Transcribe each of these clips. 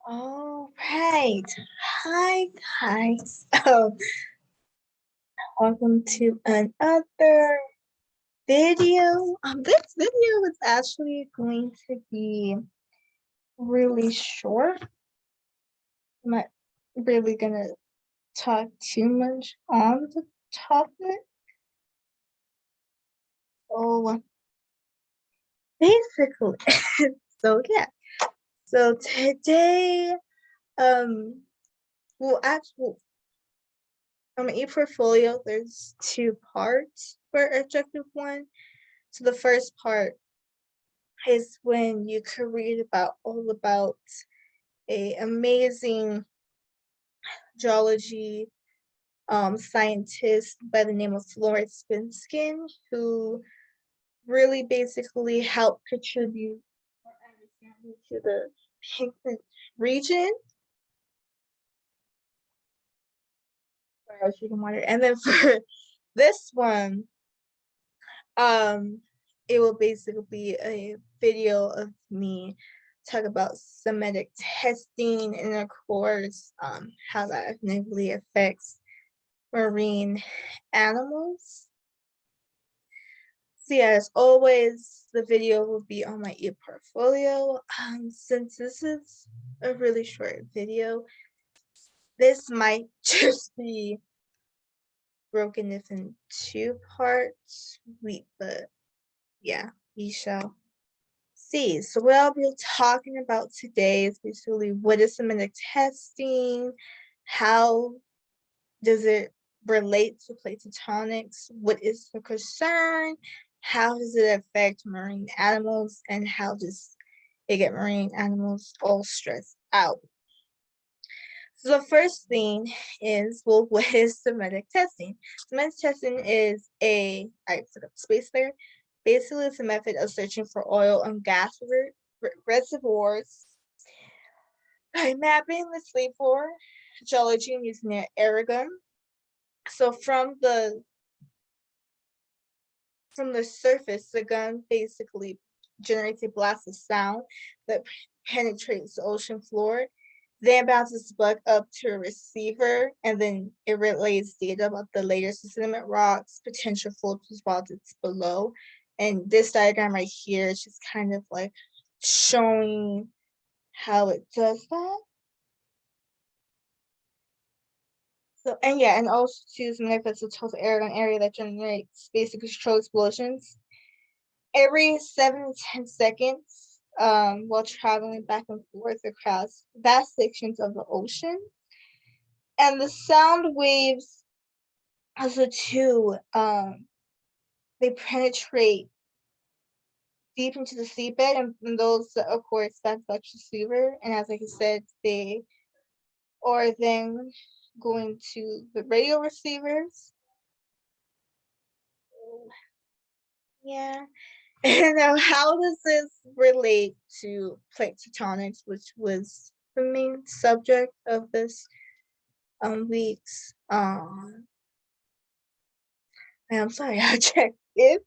All right. Hi, guys. Welcome to another video. This video is actually going to be really short. I'm not really gonna talk too much on the topic. So basically, so yeah. So today, well, actually, from e-portfolio, there's two parts for objective one. So the first part is when you could read all about a amazing geology scientist by the name of Florence Binskin, who really basically helped contribute or understanding to the pigment region. And then for this one, it will basically be a video of me talk about seismic testing and of course how that negatively affects marine animals. So yeah, as always, the video will be on my e-portfolio. Since this is a really short video, this might just be broken into two parts. But yeah, we shall see. So what I'll be talking about today is basically what is seismic testing, how does it relate to plate tectonics, what is the concern, how does it affect marine animals, and how does it get marine animals all stressed out. So the first thing is, well, what is seismic testing? Seismic testing is I put up space there. Basically, it's a method of searching for oil and gas reservoirs by mapping the seafloor geology and using an air gun. So from the surface, the gun basically generates a blast of sound that penetrates the ocean floor, then bounces back up to a receiver, and then it relays data about the latest sediment rocks, potential flow deposits below. And this diagram right here is just kind of like showing how it does that. So, and yeah, and also too, manifests a total area that generates basic control explosions every 7 to 10 seconds while traveling back and forth across vast sections of the ocean. And the sound waves also too, they penetrate deep into the seabed, and those, of course, that's the receiver. And as I said, they are then going to the radio receivers. Yeah. And now, how does this relate to plate tectonics, which was the main subject of this week's I'm sorry, I checked it.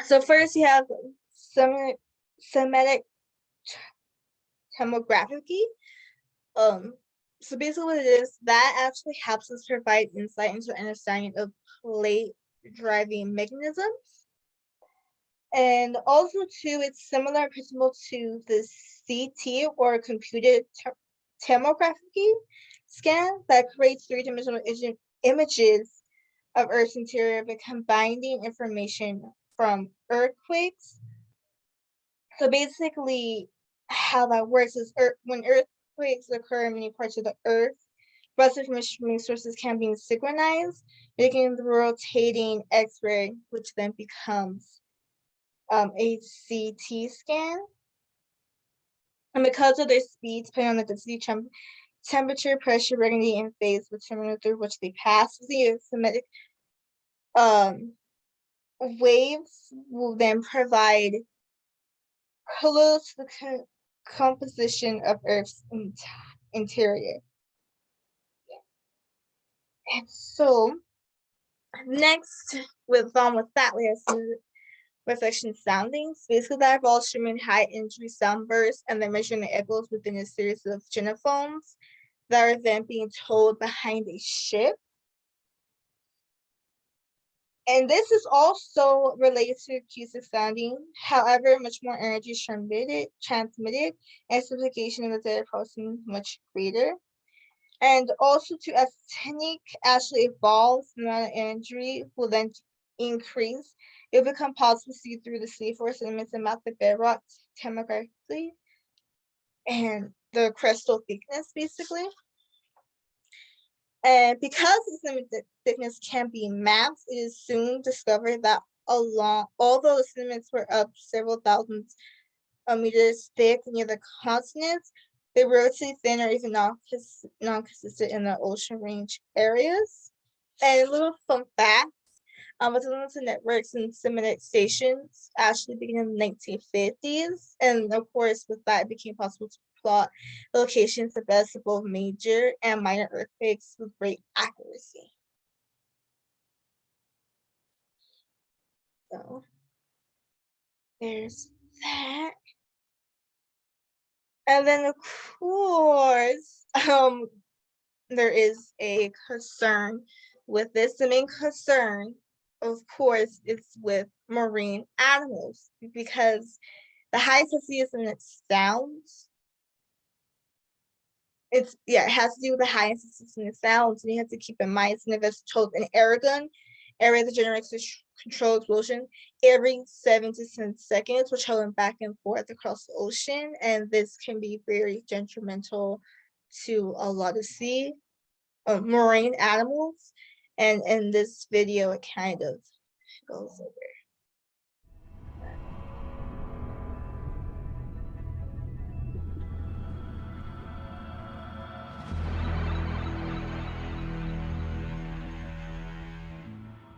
So first you have seismic tomography. So basically what it is, that actually helps us provide insight into understanding of plate driving mechanisms. And also too, it's similar principle to the CT or computed tomography scan that creates three-dimensional images of Earth's interior by combining information from earthquakes. So basically, how that works is when earthquakes occur in many parts of the Earth, lots of information sources can be synchronized, making the rotating X-ray, which then becomes a CT scan. And because of their speed, depending on the density, temperature, pressure, regularity, and phase, the terminal through which they pass, the seismic waves will then provide clues to the composition of Earth's interior. And so next, with that, reflection soundings. Basically, that involves streaming high energy sound bursts and then measuring the echoes within a series of genophones that are then being towed behind a ship. And this is also related to acoustic sounding. However, much more energy is transmitted, and simplification of the data processing much greater. And also, as technique actually evolves, the amount of energy will then increase. It will become possible to see through the sea force elements and map the bedrock tomographically and the crystal thickness, basically. And because the thickness can be mapped, it is soon discovered that although the sediments were up several thousand meters thick near the continents, they were relatively thin or even non-consistent in the ocean range areas. And a little fun fact, with the limited networks and seismic stations actually began in the 1950s. And of course, with that, it became possible to plot the locations of both major and minor earthquakes with great accuracy. So there's that. And then of course, there is a concern with this. The main concern, of course, is with marine animals because the high sensitivity of sounds. It has to do with the high sensitivity of sounds, and you have to keep in mind it's told an airgun area that generates a controlled explosion every 7 to 10 seconds, which traveling back and forth across the ocean, and this can be very detrimental to a lot of marine animals. And in this video, it kind of goes over.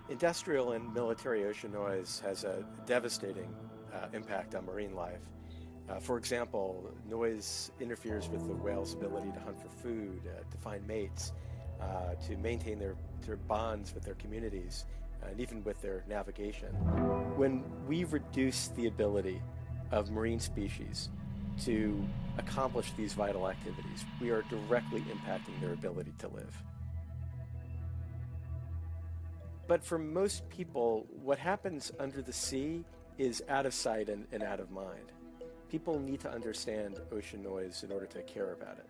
Industrial and military ocean noise has a devastating impact on marine life. For example, noise interferes with the whale's ability to hunt for food, to find mates, to maintain their bonds with their communities, and even with their navigation. When we reduce the ability of marine species to accomplish these vital activities, we are directly impacting their ability to live. But for most people, what happens under the sea is out of sight and out of mind. People need to understand ocean noise in order to care about it.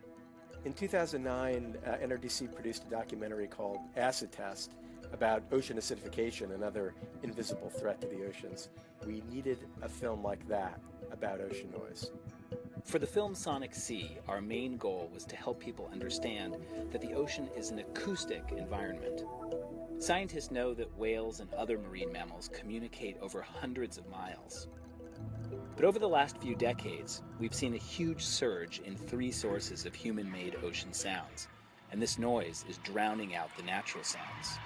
In 2009, NRDC produced a documentary called Acid Test about ocean acidification, another invisible threat to the oceans. We needed a film like that about ocean noise. For the film Sonic Sea, our main goal was to help people understand that the ocean is an acoustic environment. Scientists know that whales and other marine mammals communicate over hundreds of miles. But over the last few decades, we've seen a huge surge in 3 sources of human-made ocean sounds, and this noise is drowning out the natural sounds.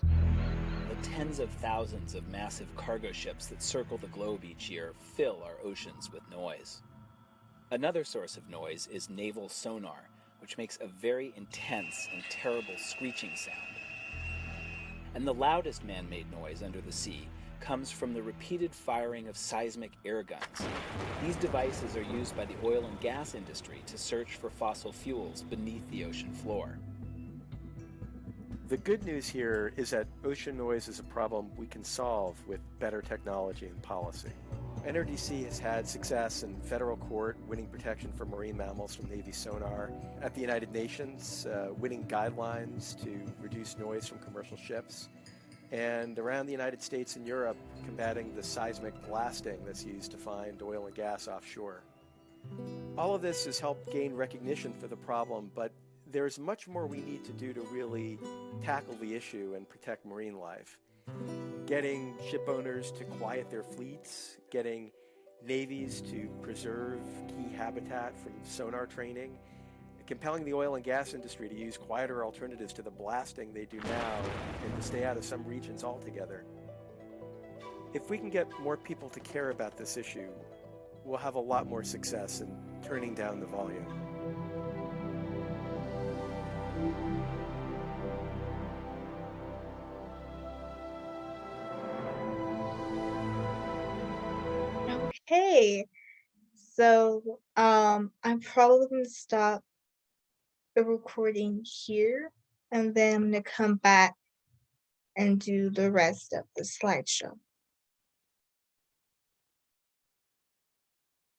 The tens of thousands of massive cargo ships that circle the globe each year fill our oceans with noise. Another source of noise is naval sonar, which makes a very intense and terrible screeching sound. And the loudest man-made noise under the sea comes from the repeated firing of seismic air guns. These devices are used by the oil and gas industry to search for fossil fuels beneath the ocean floor. The good news here is that ocean noise is a problem we can solve with better technology and policy. NRDC has had success in federal court winning protection for marine mammals from Navy sonar, at the United Nations winning guidelines to reduce noise from commercial ships, and around the United States and Europe combating the seismic blasting that's used to find oil and gas offshore. All of this has helped gain recognition for the problem, but there's much more we need to do to really tackle the issue and protect marine life. Getting ship owners to quiet their fleets, getting navies to preserve key habitat from sonar training, compelling the oil and gas industry to use quieter alternatives to the blasting they do now and to stay out of some regions altogether. If we can get more people to care about this issue, we'll have a lot more success in turning down the volume. Hey, so I'm probably gonna stop the recording here, and then I'm gonna come back and do the rest of the slideshow.